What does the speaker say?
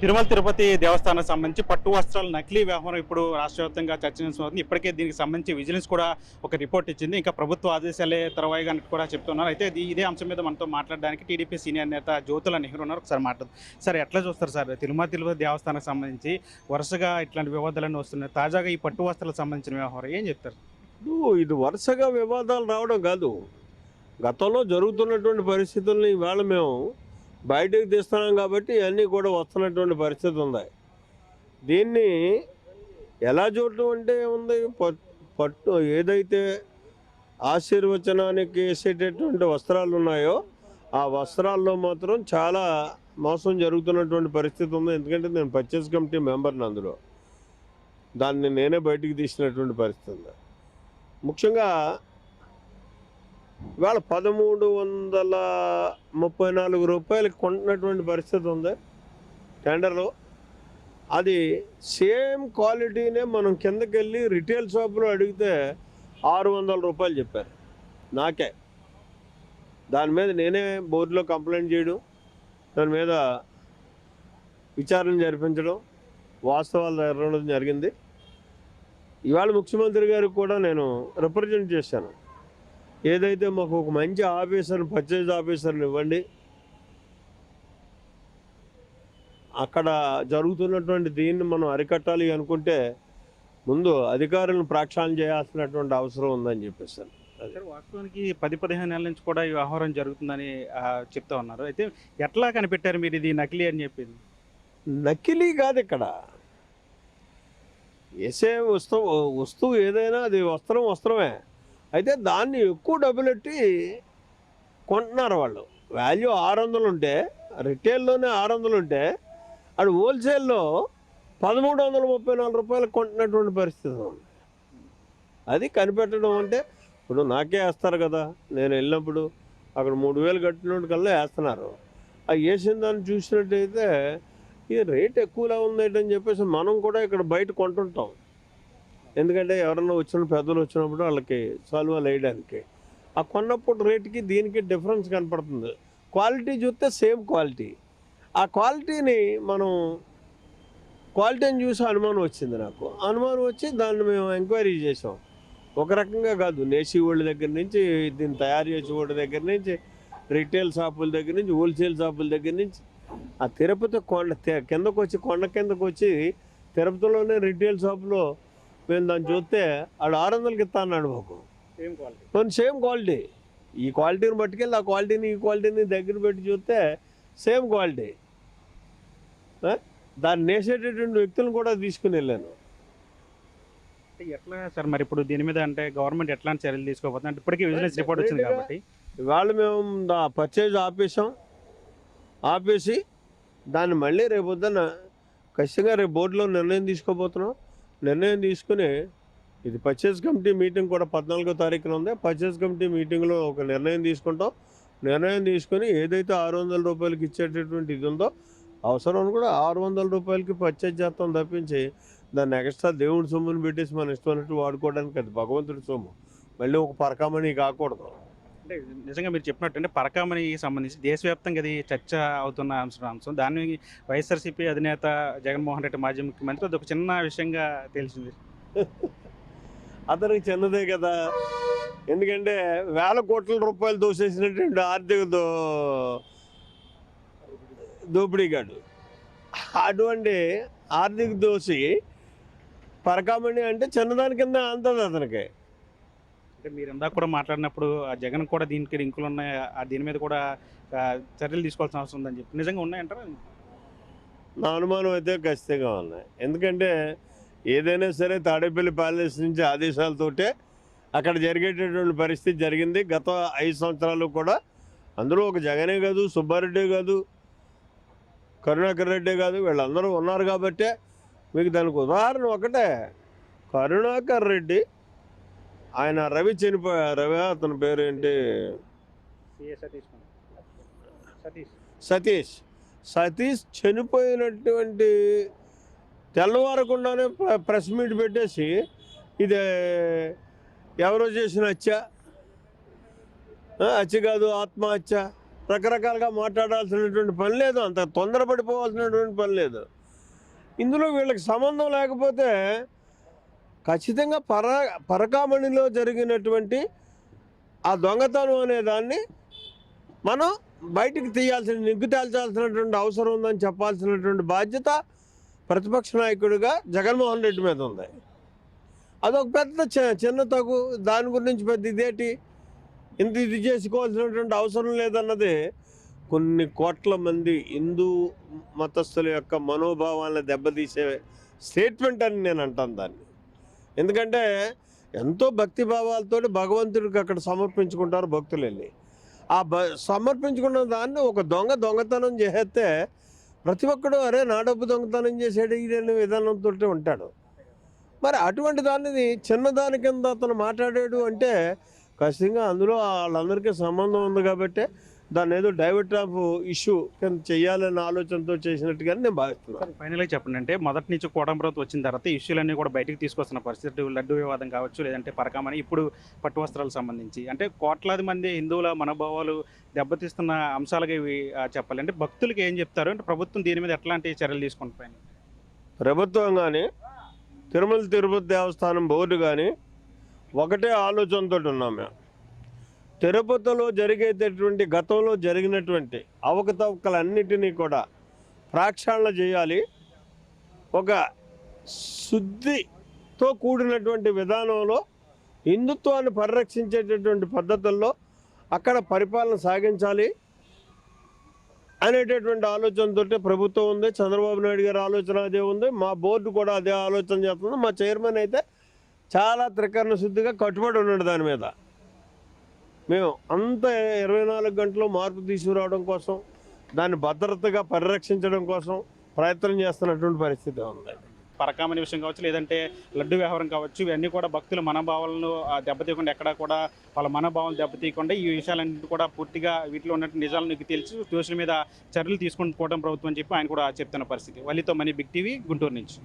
తిరుమల తిరుపతి దేవస్థానానికి సంబంధించి పట్టు వస్త్రాల నకిలీ వ్యవహారం ఇప్పుడు రాష్ట్ర వ్యాప్తంగా చర్చనీయాంశమవుతుంది. ఇప్పటికే దీనికి సంబంధించి విజిలెన్స్ కూడా ఒక రిపోర్ట్ ఇచ్చింది. ఇంకా ప్రభుత్వ ఆదేశాలే తర్వాయిగా అని కూడా చెప్తున్నారు. అయితే ఇదే అంశం మీద మనతో మాట్లాడడానికి టీడీపీ సీనియర్ నేత జ్యోతుల నెహ్రూ ఉన్నారు. ఒకసారి మాట్లాడదాం. సార్, ఎట్లా చూస్తారు సార్ తిరుపతి దేవస్థానానికి సంబంధించి వరుసగా ఇట్లాంటి వివాదాలన్నీ వస్తున్నాయి. తాజాగా ఈ పట్టు వస్త్రాలకు సంబంధించిన వ్యవహారం ఏం చెప్తారు? ఇది వరుసగా వివాదాలు రావడం కాదు, గతంలో జరుగుతున్నటువంటి పరిస్థితుల్ని ఇవాళ మేము బయటకు తీస్తున్నాం కాబట్టి ఇవన్నీ కూడా వస్తున్నటువంటి పరిస్థితి ఉంది. దీన్ని ఎలా చూడటం అంటే ఉంది, పట్టు ఏదైతే ఆశీర్వచనానికి వేసేటటువంటి వస్త్రాలు ఉన్నాయో ఆ వస్త్రాల్లో మాత్రం చాలా మోసం జరుగుతున్నటువంటి పరిస్థితి ఉంది. ఎందుకంటే నేను పర్చేస్ కమిటీ మెంబర్ని, అందులో దాన్ని నేనే బయటికి తీసినటువంటి పరిస్థితి ఉంది. ముఖ్యంగా ఇవాళ 1334 రూపాయలకి కొంటున్నటువంటి పరిస్థితి ఉంది టెండర్లో. అది సేమ్ క్వాలిటీనే మనం కిందకి వెళ్ళి రిటైల్ షాపులో అడిగితే 600 రూపాయలు చెప్పారు నాకే. దాని మీద నేనే బోర్డులో కంప్లైంట్ చేయడం, దాని మీద విచారణ జరిపించడం, వాస్తవాలు జరగడం జరిగింది. ఇవాళ ముఖ్యమంత్రి గారికి కూడా నేను రిప్రజెంట్ చేశాను. ఏదైతే మాకు ఒక మంచి ఆఫీసర్, పర్చేజ్ ఆఫీసర్ని ఇవ్వండి, అక్కడ జరుగుతున్నటువంటి దీన్ని మనం అరికట్టాలి అనుకుంటే ముందు అధికారులను ప్రక్షాళన చేయాల్సినటువంటి అవసరం ఉందని చెప్పేసాను. వాస్తవానికి 10-15 నెలల నుంచి కూడా ఈ వ్యవహారం జరుగుతుందని చెప్తా ఉన్నారు. అయితే ఎట్లా కనిపెట్టారు మీరు ఇది నకిలీ అని చెప్పింది? నకిలీ కాదు, ఇక్కడ వేసే వస్తువు ఏదైనా అది వస్త్రమే. అయితే దాన్ని ఎక్కువ డబ్బులెట్టి కొంటున్నారు వాళ్ళు. వాల్యూ 600 ఉంటే, రిటైల్లోనే 600 ఉంటే, అది హోల్సేల్లో 1334 రూపాయలు కొంటున్నటువంటి పరిస్థితి ఉంది. అది కనిపెట్టడం అంటే ఇప్పుడు నాకే వేస్తారు కదా, నేను వెళ్ళినప్పుడు అక్కడ 3000 కట్టినట్టు కల్లా వేస్తున్నారు. అది వేసిన దాన్ని చూసినట్టయితే ఈ రేట్ ఎక్కువలా ఉందేంటని చెప్పేసి మనం కూడా ఇక్కడ బయట కొంటుంటాం. ఎందుకంటే ఎవరన్నా వచ్చిన పెద్దలు వచ్చినప్పుడు వాళ్ళకి సాల్వాలు వేయడానికి ఆ కొన్నప్పుడు రేటుకి దీనికి డిఫరెన్స్ కనపడుతుంది. క్వాలిటీ చూస్తే సేమ్ క్వాలిటీ. ఆ క్వాలిటీని క్వాలిటీని చూసి అనుమానం వచ్చింది. నాకు అనుమానం వచ్చి దాన్ని మేము ఎంక్వైరీ చేసాం. ఒక రకంగా కాదు, నేసీ వాళ్ళ దగ్గర నుంచి, దీన్ని తయారు చేసే వాళ్ళ దగ్గర నుంచి, రిటైల్ షాపుల దగ్గర నుంచి, హోల్సేల్ షాపుల దగ్గర నుంచి, ఆ తిరుపతి కొండ కిందకు వచ్చి తిరుపతిలోనే రిటైల్ షాపులో మేము దాన్ని చూస్తే ఆడు 600కి ఇస్తా అన్నాడు మాకు. Same quality. ఈ క్వాలిటీని పట్టుకెళ్ళి ఆ క్వాలిటీని ఈ క్వాలిటీని దగ్గర పెట్టి చూస్తే సేమ్ క్వాలిటీ. దాన్ని నేసేటటువంటి వ్యక్తులను కూడా తీసుకుని వెళ్ళాను. ఎట్లా సార్ మరి ఇప్పుడు దీని మీద అంటే గవర్నమెంట్ ఎట్లాంటి చర్యలు తీసుకోబోతుంది? అంటే ఇప్పటికీ విజిలెన్స్ రిపోర్ట్ వచ్చింది కాబట్టి ఇవాళ మేము పర్చేజ్ ఆపేసి దాన్ని మళ్ళీ రేపొద్దున ఖచ్చితంగా రేపు బోర్డులో నిర్ణయం తీసుకోబోతున్నాం. నిర్ణయం తీసుకుని ఇది పర్చేజ్ కమిటీ మీటింగ్ కూడా 14వ తారీఖున ఉంది. పర్చేజ్ కమిటీ మీటింగ్లో ఒక నిర్ణయం తీసుకుంటాం. నిర్ణయం తీసుకొని ఏదైతే 600 రూపాయలకి ఇచ్చేటటువంటి ఇది ఉందో అవసరం కూడా 600 రూపాయలకి పర్చేజ్ చేస్తాం తప్పించి దాన్ని ఎక్స్ట్రా దేవుడి సొమ్ముని పెట్టేసి మన ఇష్టమైనట్టు వాడుకోవడానికి అది భగవంతుడి సొమ్ము, మళ్ళీ ఒక పరకామణి కాకూడదు. అంటే నిజంగా మీరు చెప్పినట్టు అంటే పరకామణికి సంబంధించి దేశవ్యాప్తంగా అది చర్చ అవుతున్న అంశం. దాన్ని వైఎస్ఆర్సీపీ అధినేత జగన్మోహన్ రెడ్డి మాజీ ముఖ్యమంత్రి అది ఒక చిన్న విషయంగా తెలిసింది. అతనికి చిన్నదే కదా, ఎందుకంటే వేల కోట్ల రూపాయలు దోసేసినటువంటి ఆర్థిక దోపిడీగాడు. అటువంటి ఆర్థిక దోషి పరకామణి అంటే చిన్నదాని కింద అంతది అతనికి. అంటే మీరు ఇందాక కూడా మాట్లాడినప్పుడు ఆ జగన్ కూడా దీనికి లింకులు ఉన్నాయి, దీని మీద కూడా చర్యలు తీసుకోవాల్సిన అవసరం ఉందని చెప్పి నిజంగా ఉన్నాయంటారా? నా అనుమానం అయితే ఖచ్చితంగా ఉన్నాయి. ఎందుకంటే ఏదైనా సరే తాడేపల్లి ప్యాలెస్ నుంచి ఆదేశాలతోటే అక్కడ జరిగేటటువంటి పరిస్థితి జరిగింది గత 5 సంవత్సరాలు కూడా. అందులో ఒక జగనే కాదు, సుబ్బారెడ్డే కాదు, కరుణాకర్ రెడ్డే కాదు, వీళ్ళందరూ ఉన్నారు కాబట్టే. మీకు దానికి ఉదాహరణ ఒకటే, కరుణాకర్ రెడ్డి ఆయన రవి అతని పేరు ఏంటి, సతీష్ చనిపోయినటువంటి తెల్లవారకుండానే ప్రెస్ మీట్ పెట్టేసి ఇది ఎవరో చేసిన హత్య కాదు, ఆత్మహత్య, రకరకాలుగా మాట్లాడాల్సినటువంటి పని లేదు, అంత తొందరపడిపోవాల్సినటువంటి పని లేదు. ఇందులో వీళ్ళకి సంబంధం లేకపోతే ఖచ్చితంగా పరకామణిలో జరిగినటువంటి ఆ దొంగతనం అనే దాన్ని మనం బయటికి తీయాల్సిన, నిగ్గు తేల్చాల్సినటువంటి అవసరం ఉందని చెప్పాల్సినటువంటి బాధ్యత ప్రతిపక్ష నాయకుడిగా జగన్మోహన్ రెడ్డి మీద ఉంది. అదొక పెద్ద చిన్న తగు, దాని గురించి పెద్ద ఇదేంటి, ఇంత ఇది చేసుకోవాల్సినటువంటి అవసరం లేదన్నది కొన్ని కోట్ల మంది హిందూ మతస్థుల యొక్క మనోభావాలను దెబ్బతీసే స్టేట్మెంట్ అని నేను అంటాను దాన్ని. ఎందుకంటే ఎంతో భక్తిభావాలతో భగవంతుడికి అక్కడ సమర్పించుకుంటారు భక్తులు వెళ్ళి. ఆ సమర్పించుకున్న దాన్ని ఒక దొంగతనం చేస్తే ప్రతి ఒక్కడు అరే నా డబ్బు దొంగతనం చేసాడు ఇదే విధానంతో ఉంటాడు. మరి అటువంటి దానిని చిన్నదాని కింద అతను మాట్లాడాడు అంటే ఖచ్చితంగా అందులో వాళ్ళందరికీ సంబంధం ఉంది కాబట్టి దాన్ని ఏదో డైవర్ట్ ఆఫ్ ఇష్యూ కింద చేయాలనే ఆలోచనతో చేసినట్టుగానే నేను భావిస్తున్నాను. ఫైనల్గా చెప్పండి, అంటే మొదటి నుంచి కూటమి ప్రభుత్వం వచ్చిన తర్వాత ఈ ఇష్యూలన్నీ కూడా బయటికి తీసుకొస్తున్న పరిస్థితి, లడ్డు వివాదం కావచ్చు, లేదంటే పరకామణి, ఇప్పుడు పట్టు వస్త్రాలకు సంబంధించి, అంటే కోట్లాది మంది హిందువుల మనోభావాలు దెబ్బతీస్తున్న అంశాలుగా ఇవి చెప్పాలి. అంటే భక్తులకి ఏం చెప్తారు, అంటే ప్రభుత్వం దీని మీద ఎట్లాంటి చర్యలు తీసుకుంటాయి? ప్రభుత్వం కానీ తిరుపతి దేవస్థానం బోర్డు కానీ ఒకటే ఆలోచనతో ఉన్నాం మేము. తిరుపతిలో జరిగేటటువంటి గతంలో జరిగినటువంటి అవకతవకలన్నిటినీ కూడా ప్రక్షాళన చేయాలి. ఒక శుద్ధితో కూడినటువంటి విధానంలో హిందుత్వాన్ని పరిరక్షించేటటువంటి పద్ధతుల్లో అక్కడ పరిపాలన సాగించాలి అనేటటువంటి ఆలోచనతో ప్రభుత్వం ఉంది. చంద్రబాబు నాయుడు గారి ఆలోచన అదే ఉంది, మా బోర్డు కూడా అదే ఆలోచన చేస్తుంది. మా చైర్మన్ అయితే చాలా త్రికరణ శుద్ధిగా కట్టుబడి ఉన్నాడు దాని మీద. మేము అంత 24 గంటలు మార్పు తీసుకురావడం కోసం, దాన్ని భద్రతగా పరిరక్షించడం కోసం ప్రయత్నం చేస్తున్నటువంటి పరిస్థితి ఉంది. పరకామణి విషయం కావచ్చు, లేదంటే లడ్డు వ్యవహారం కావచ్చు, ఇవన్నీ కూడా భక్తుల మనోభావాలను దెబ్బతీయకుండా, ఎక్కడా కూడా వాళ్ళ మనోభావాలను దెబ్బతీయకుండా ఈ విషయాలన్నింటి కూడా పూర్తిగా వీటిలో ఉన్నట్టు నిజాలను తెలిసి దోషుల మీద చర్యలు తీసుకుంటుకోవడం ప్రభుత్వం అని చెప్పి ఆయన కూడా చెప్తున్న పరిస్థితి. వల్లితో మనీ, బిగ్ టీవీ, గుంటూరు నుంచి.